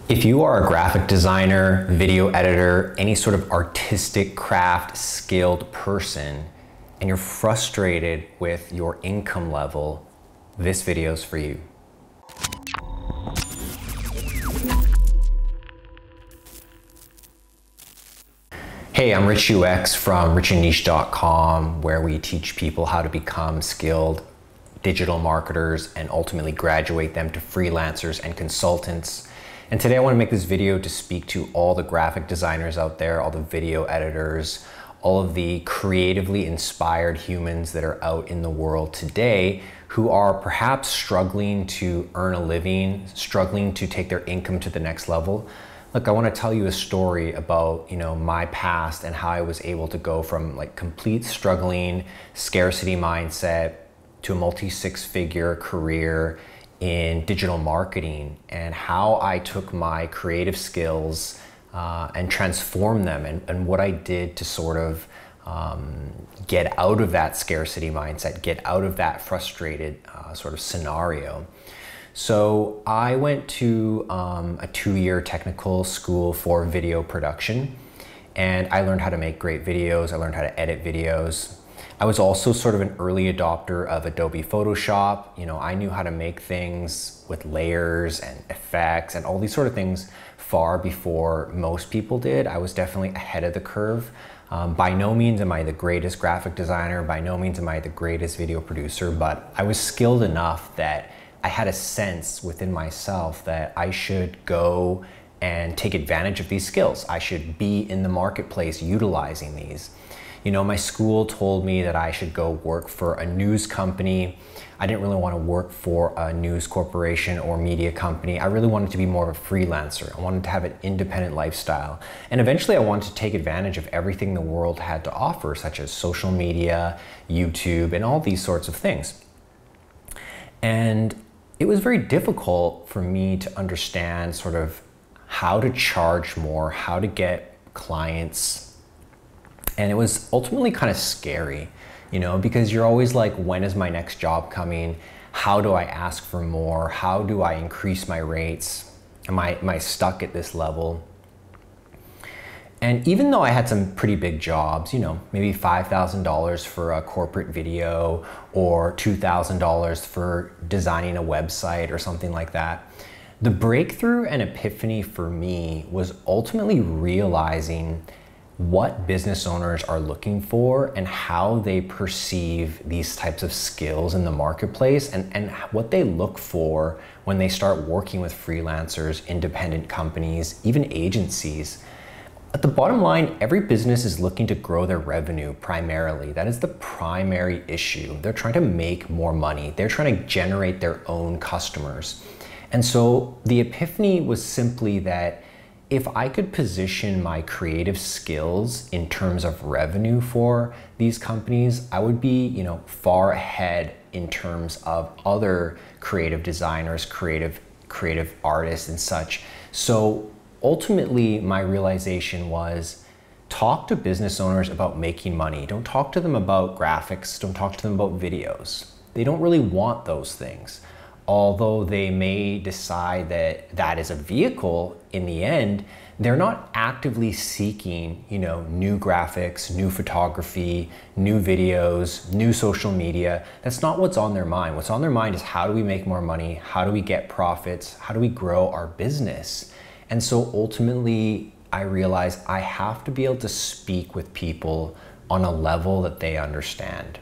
If you are a graphic designer, video editor, any sort of artistic craft skilled person, and you're frustrated with your income level, this video is for you. Hey, I'm Rich UX from Rich+Niche.com, where we teach people how to become skilled digital marketers and ultimately graduate them to freelancers and consultants. And today I want to make this video to speak to all the graphic designers out there, all the video editors, all of the creatively inspired humans that are out in the world today who are perhaps struggling to earn a living, struggling to take their income to the next level. Look, I want to tell you a story about, my past and how I was able to go from like complete struggling, scarcity mindset to a multi-six-figure career in digital marketing, and how I took my creative skills and transformed them, and what I did to sort of get out of that scarcity mindset, get out of that frustrated sort of scenario. So I went to a 2-year technical school for video production, and I learned how to make great videos. I learned how to edit videos. I was also sort of an early adopter of Adobe Photoshop. I knew how to make things with layers and effects and all these sort of things far before most people did. I was definitely ahead of the curve. By no means am I the greatest graphic designer. By no means am I the greatest video producer, but I was skilled enough that I had a sense within myself that I should go and take advantage of these skills. I should be in the marketplace utilizing these. My school told me that I should go work for a news company. I didn't really want to work for a news corporation or media company. I really wanted to be more of a freelancer. I wanted to have an independent lifestyle. And eventually I wanted to take advantage of everything the world had to offer, such as social media, YouTube, and all these sorts of things. And it was very difficult for me to understand sort of how to charge more, how to get clients. And it was ultimately kind of scary, because you're always like, when is my next job coming? How do I ask for more? How do I increase my rates? Am I stuck at this level? And even though I had some pretty big jobs, maybe $5,000 for a corporate video or $2,000 for designing a website or something like that, the breakthrough and epiphany for me was ultimately realizing what business owners are looking for and how they perceive these types of skills in the marketplace, and what they look for when they start working with freelancers, independent companies, even agencies. At the bottom line, every business is looking to grow their revenue primarily. That is the primary issue. They're trying to make more money. They're trying to generate their own customers. And so the epiphany was simply that if I could position my creative skills in terms of revenue for these companies, I would be, far ahead in terms of other creative designers, creative artists and such. So ultimately, my realization was, talk to business owners about making money. Don't talk to them about graphics. Don't talk to them about videos. They don't really want those things. Although they may decide that that is a vehicle in the end, they're not actively seeking, new graphics, new photography, new videos, new social media. That's not what's on their mind. What's on their mind is, how do we make more money? How do we get profits? How do we grow our business? And so ultimately, I realized I have to be able to speak with people on a level that they understand.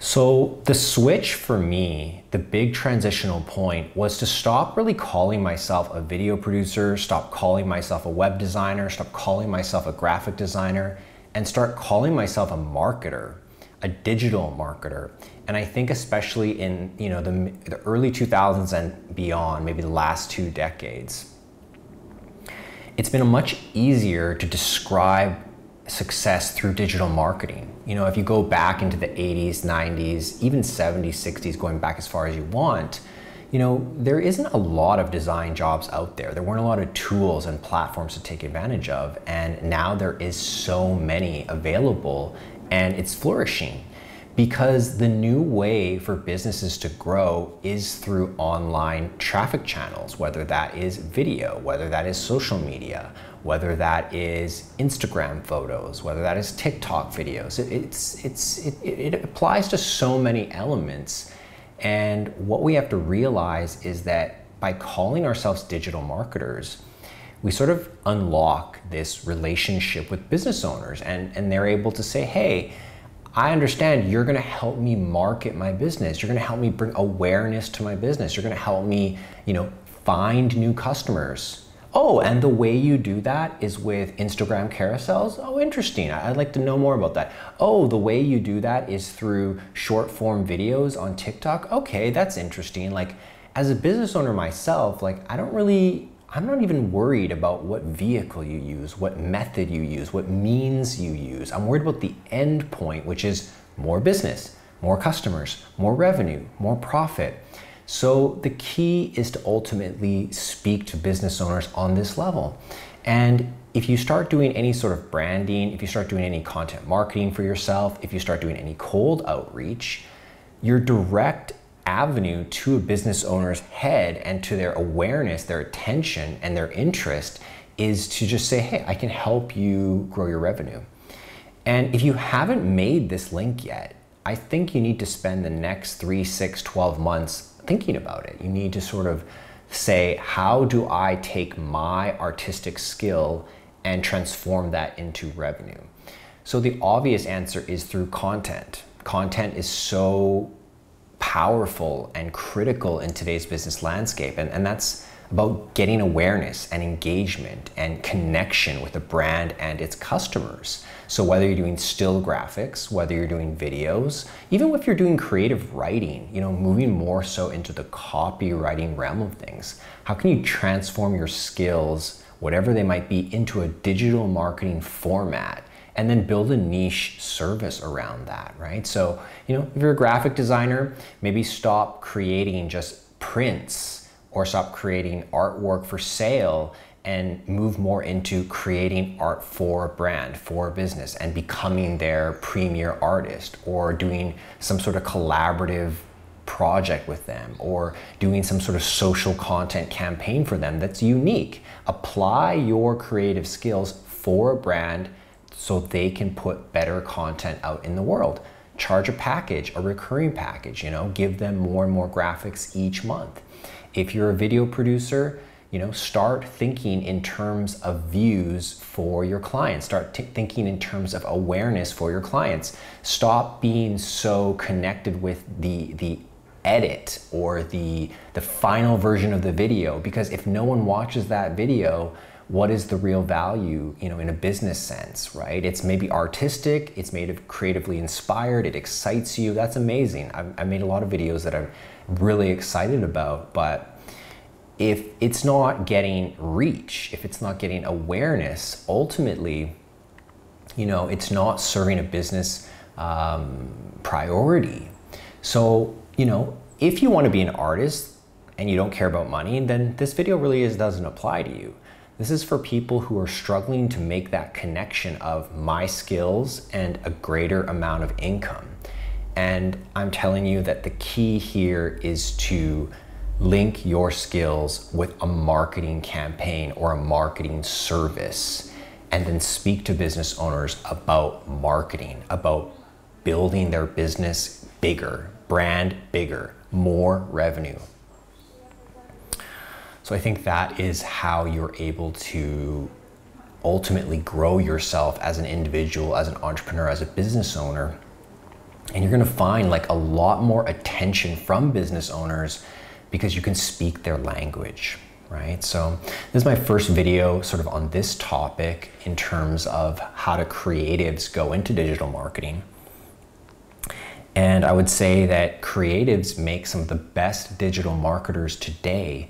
So the switch for me, the big transitional point, was to stop really calling myself a video producer, stop calling myself a web designer, stop calling myself a graphic designer, and start calling myself a marketer, a digital marketer. And I think especially in the early 2000s and beyond, maybe the last 2 decades, it's been much easier to describe success through digital marketing. If you go back into the 80s, 90s, even 70s, 60s, going back as far as you want, there isn't a lot of design jobs out there. There weren't a lot of tools and platforms to take advantage of. And now there is so many available, and it's flourishing. because the new way for businesses to grow is through online traffic channels, whether that is video, whether that is social media, whether that is Instagram photos, whether that is TikTok videos. It applies to so many elements. And what we have to realize is that by calling ourselves digital marketers, we sort of unlock this relationship with business owners, and they're able to say, hey, I understand you're gonna help me market my business. You're gonna help me bring awareness to my business. You're gonna help me, find new customers. Oh, and the way you do that is with Instagram carousels? Oh, interesting. I'd like to know more about that. Oh, the way you do that is through short form videos on TikTok? Okay, that's interesting. Like, as a business owner myself, I'm not even worried about what vehicle you use, what method you use, what means you use. I'm worried about the end point, which is more business, more customers, more revenue, more profit. So the key is to ultimately speak to business owners on this level. And if you start doing any sort of branding, if you start doing any content marketing for yourself, if you start doing any cold outreach, your direct avenue to a business owner's head and to their awareness, their attention, and their interest is to just say, hey, I can help you grow your revenue. And if you haven't made this link yet, I think you need to spend the next 3, 6, 12 months thinking about it. You need to sort of say, how do I take my artistic skill and transform that into revenue? So the obvious answer is through content. Content is so powerful and critical in today's business landscape. And that's about getting awareness and engagement and connection with a brand and its customers. So whether you're doing still graphics, whether you're doing videos, even if you're doing creative writing, moving more so into the copywriting realm of things, how can you transform your skills, whatever they might be, into a digital marketing format? And then build a niche service around that, right? So, if you're a graphic designer, maybe stop creating just prints or stop creating artwork for sale and move more into creating art for a brand, for a business, and becoming their premier artist, or doing some sort of collaborative project with them, or doing some sort of social content campaign for them that's unique. Apply your creative skills for a brand so they can put better content out in the world. Charge a package, a recurring package, give them more and more graphics each month. If you're a video producer, start thinking in terms of views for your clients. Start thinking in terms of awareness for your clients. Stop being so connected with the edit or the final version of the video, because if no one watches that video, what is the real value, in a business sense, right? It's maybe artistic, it's made of creatively inspired, it excites you, that's amazing. I made a lot of videos that I'm really excited about, but if it's not getting reach, if it's not getting awareness, ultimately, it's not serving a business priority. So, if you want to be an artist and you don't care about money, then this video really doesn't apply to you. This is for people who are struggling to make that connection of my skills and a greater amount of income. And I'm telling you that the key here is to link your skills with a marketing campaign or a marketing service, and then speak to business owners about marketing, about building their business bigger, brand bigger, more revenue. So I think that is how you're able to ultimately grow yourself as an individual, as an entrepreneur, as a business owner. And you're gonna find a lot more attention from business owners because you can speak their language, right? So this is my first video sort of on this topic in terms of how do creatives go into digital marketing. And I would say that creatives make some of the best digital marketers today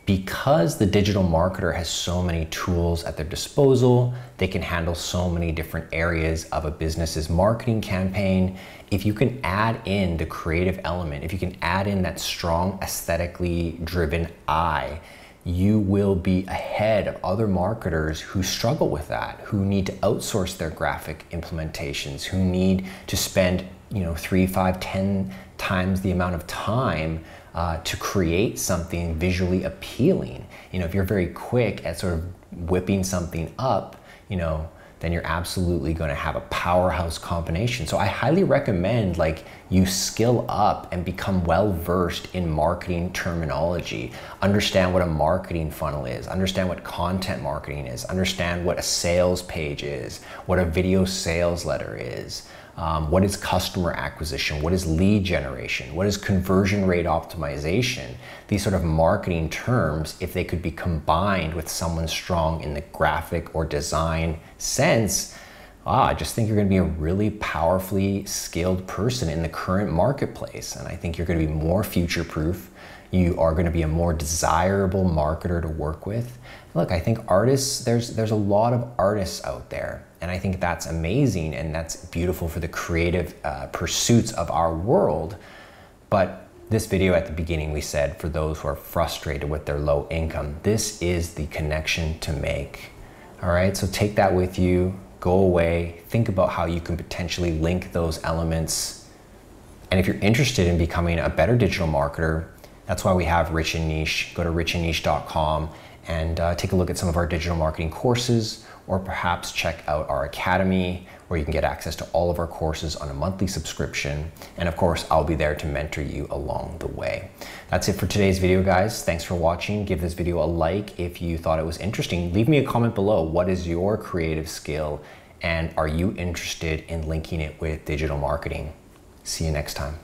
because the digital marketer has so many tools at their disposal. They can handle so many different areas of a business's marketing campaign. If you can add in the creative element, if you can add in that strong aesthetically driven eye, you will be ahead of other marketers who struggle with that, who need to outsource their graphic implementations, who need to spend 3, 5, 10 times the amount of time to create something visually appealing. If you're very quick at sort of whipping something up, then you're absolutely going to have a powerhouse combination. So I highly recommend you skill up and become well versed in marketing terminology. Understand what a marketing funnel is, understand what content marketing is, understand what a sales page is, what a video sales letter is. What is customer acquisition? What is lead generation? What is conversion rate optimization? These sort of marketing terms, if they could be combined with someone strong in the graphic or design sense, I just think you're going to be a really powerfully skilled person in the current marketplace. And I think you're going to be more future-proof. You are going to be a more desirable marketer to work with. Look, I think artists, there's a lot of artists out there, and I think that's amazing and that's beautiful for the creative pursuits of our world. But this video at the beginning, we said, for those who are frustrated with their low income, this is the connection to make. All right, so take that with you, go away, think about how you can potentially link those elements. And if you're interested in becoming a better digital marketer, that's why we have Rich+Niche. Go to richandniche.com and take a look at some of our digital marketing courses, or perhaps check out our academy where you can get access to all of our courses on a monthly subscription. And of course, I'll be there to mentor you along the way. That's it for today's video, guys. Thanks for watching. Give this video a like if you thought it was interesting. Leave me a comment below. What is your creative skill? And are you interested in linking it with digital marketing? See you next time.